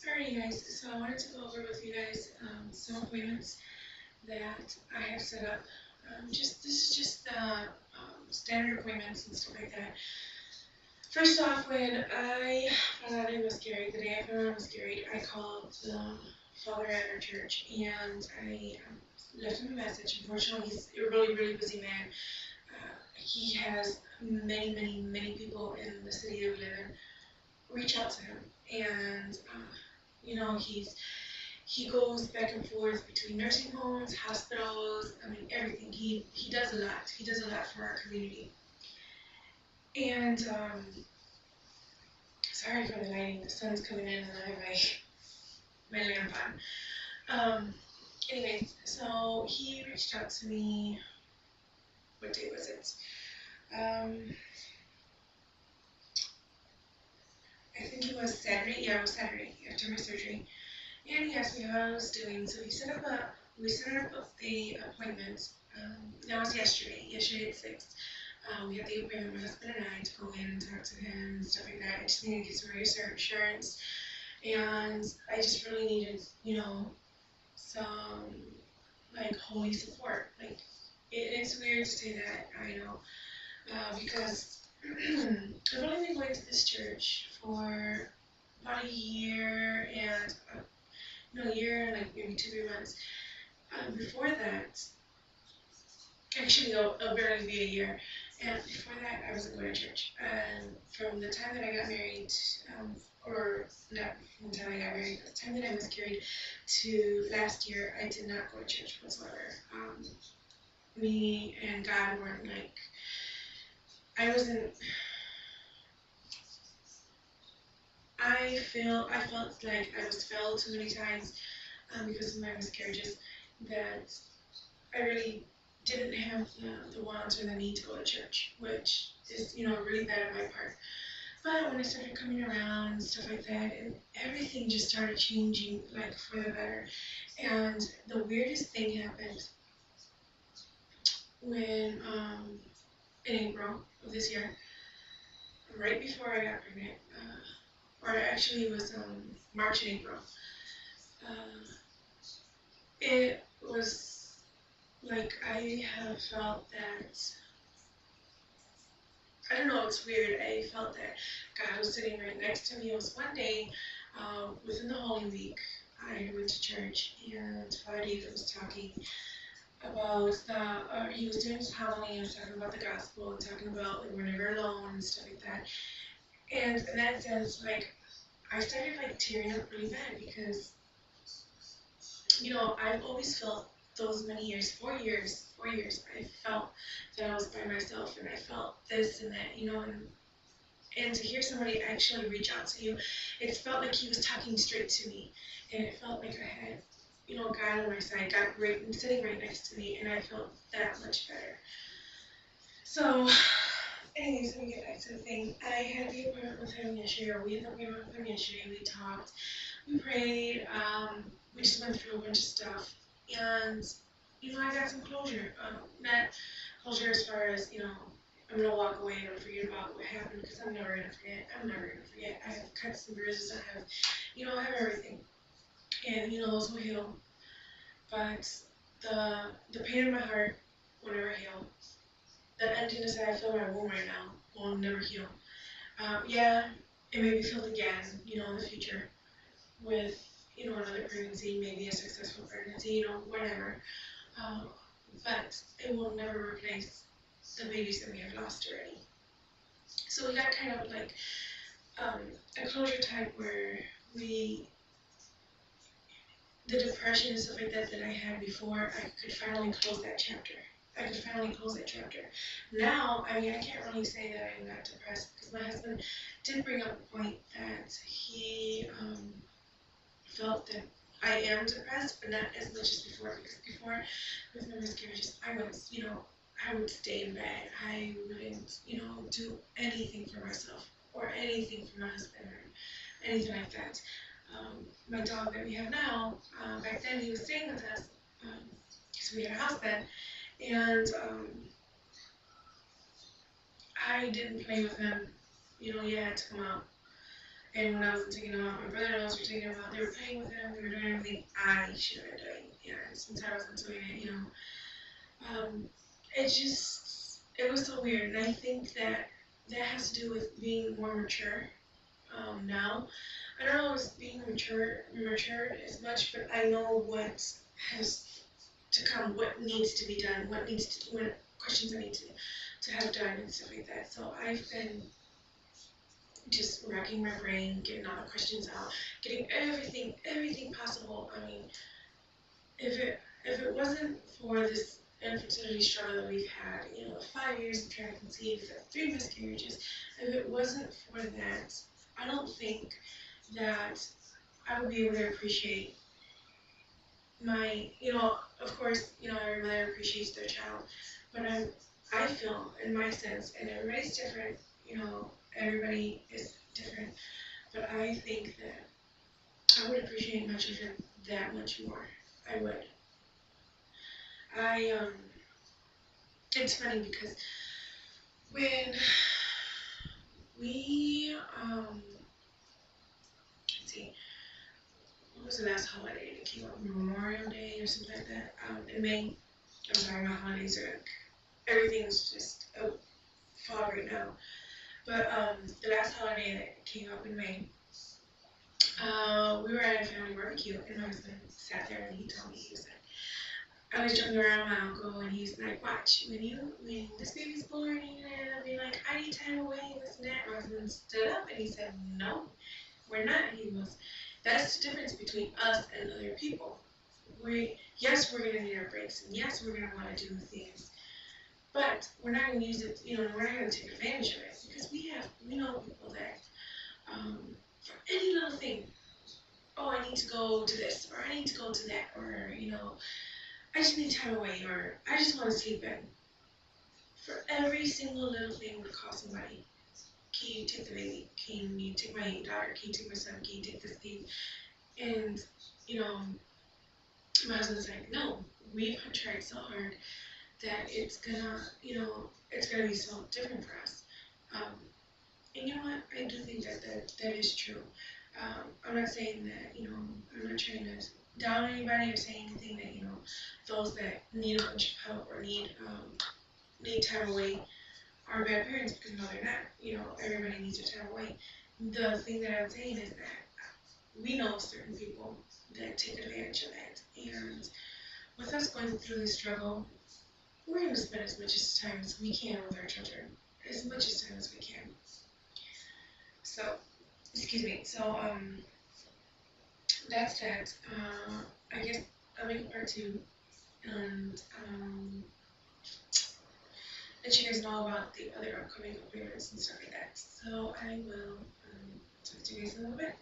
Alright, guys, so I wanted to go over with you guys some appointments that I have set up. This is just standard appointments and stuff like that. First off, when I found out I was carried, the day I found out I was carried, I called the father at our church and I left him a message. Unfortunately, he's a really, really busy man. He has many people in the city that we live in reach out to him, and he goes back and forth between nursing homes, hospitals. I mean, everything. He does a lot. He does a lot for our community. And sorry for the lighting. The sun's coming in, and I have my lamp on. Anyways, so he reached out to me. What day was it? I think it was Saturday. Yeah, it was Saturday after my surgery. And he asked me how I was doing. So we set up the appointment. That was yesterday at 6. We had the appointment, my husband and I, to go in and talk to him and stuff like that. I just needed to get some reassurance. And I just really needed, some, like, holy support. Like, it's weird to say that, I know, because I've only been going to this church for about a year and a year and like maybe 2 3 months. Before that, actually, it'll barely be a year. And before that, I wasn't going to church. And from the time that I got married, or not from the time I got married, but the time that I miscarried to last year, I did not go to church whatsoever. Me and God weren't like, I wasn't, I felt like I was failed too many times because of my miscarriages that I really didn't have the want or the need to go to church, which is, really bad on my part. But when I started coming around and stuff like that, and everything just started changing, like, for the better. And the weirdest thing happened when, in April of this year, right before I got pregnant, or actually it was March and April. Uh, it was like I have felt that, I don't know, it's weird. I felt that God was sitting right next to me. It was one day within the Holy Week. I went to church and Father David was talking about he was doing his homily and was talking about the gospel and talking about like we're never alone and stuff like that. And in that sense, like, I started like tearing up really bad because, I've always felt those many years, 4 years, I felt that I was by myself and I felt this and that, and to hear somebody actually reach out to you, it felt like he was talking straight to me, and it felt like I had, God on my side, God sitting right next to me, and I felt that much better. So, anyways, let me get back to the thing. I had the appointment with him yesterday, or we had the appointment with him yesterday. We talked, we prayed, we just went through a bunch of stuff, and I got some closure. Not closure as far as I'm gonna walk away and forget about what happened because I'm never gonna forget. I'm never gonna forget. I have cuts and bruises. I have everything, and those will heal. But the pain in my heart will never heal. The emptiness that I feel in my womb right now will never heal. Yeah, it may be filled again, in the future with another pregnancy, maybe a successful pregnancy, whatever. Um, but it will never replace the babies that we have lost already. So we got kind of like a closure type where the depression and stuff like that that I had before, I could finally close that chapter. Now, I mean, I can't really say that I'm not depressed because my husband did bring up a point that he felt that I am depressed, but not as much as before. Because before, with my miscarriages, I would stay in bed. I wouldn't, do anything for myself or anything for my husband or anything like that. My dog that we have now, back then he was staying with us because we had a house then, and I didn't play with him. He had to come out. And when I wasn't taking them out, my brother-in-laws were taking them out. They were playing with them. They were doing everything I should have been doing. Yeah, since I wasn't doing it, it was so weird. And I think that that has to do with being more mature now. I don't know if it's being matured as much, but I know what has to come, what needs to be done, what questions I need to have done and stuff like that. So I've been just racking my brain, getting all the questions out, getting everything possible. I mean, if it wasn't for this infertility struggle that we've had, 5 years of trying to conceive, 3 miscarriages, if it wasn't for that, I don't think that I would be able to appreciate of course, every mother appreciates their child, but I feel in my sense, and everybody's different, everybody is different, but I think that I would appreciate my children that much more. I would. I It's funny because when we let's see, what was the last holiday that came up? Memorial Day or something like that. In May. I'm sorry, my holidays are everything's just a fog right now. But the last holiday that came up in May, we were at a family barbecue, and my husband sat there and he told me, he was like, I was joking around my uncle, and he's like, watch, when this baby's born, you're gonna be like, I need time away, this and that. My husband stood up and he said, no, we're not. He goes, that's the difference between us and other people. Yes, we're gonna need our breaks, and yes, we're gonna want to do things, but we're not gonna use it. We're not gonna take advantage of it because we know people that for any little thing, oh, I need to go to this, or I need to go to that, or I just need time away, or I just want to sleep in. For every single little thing would cost some money. Can you take the baby? Can you take my daughter? Can you take my son? Can you take this thing? And you know, my husband's like, no, we've tried so hard that it's gonna be so different for us. Um, and you know what? I do think that is true. I'm not saying that, I'm not trying to down anybody or say anything that, those that need a bunch of help or need time away are bad parents because no, they're not. Everybody needs their time away. The thing that I'm saying is that we know certain people that take advantage of that. And with us going through this struggle, we're going to spend as much time as we can with our children, as much as time as we can. So, excuse me. So, that's that. I guess I'll make part two and let you guys know about the other upcoming appearances and stuff like that. So I will talk to you guys in a little bit.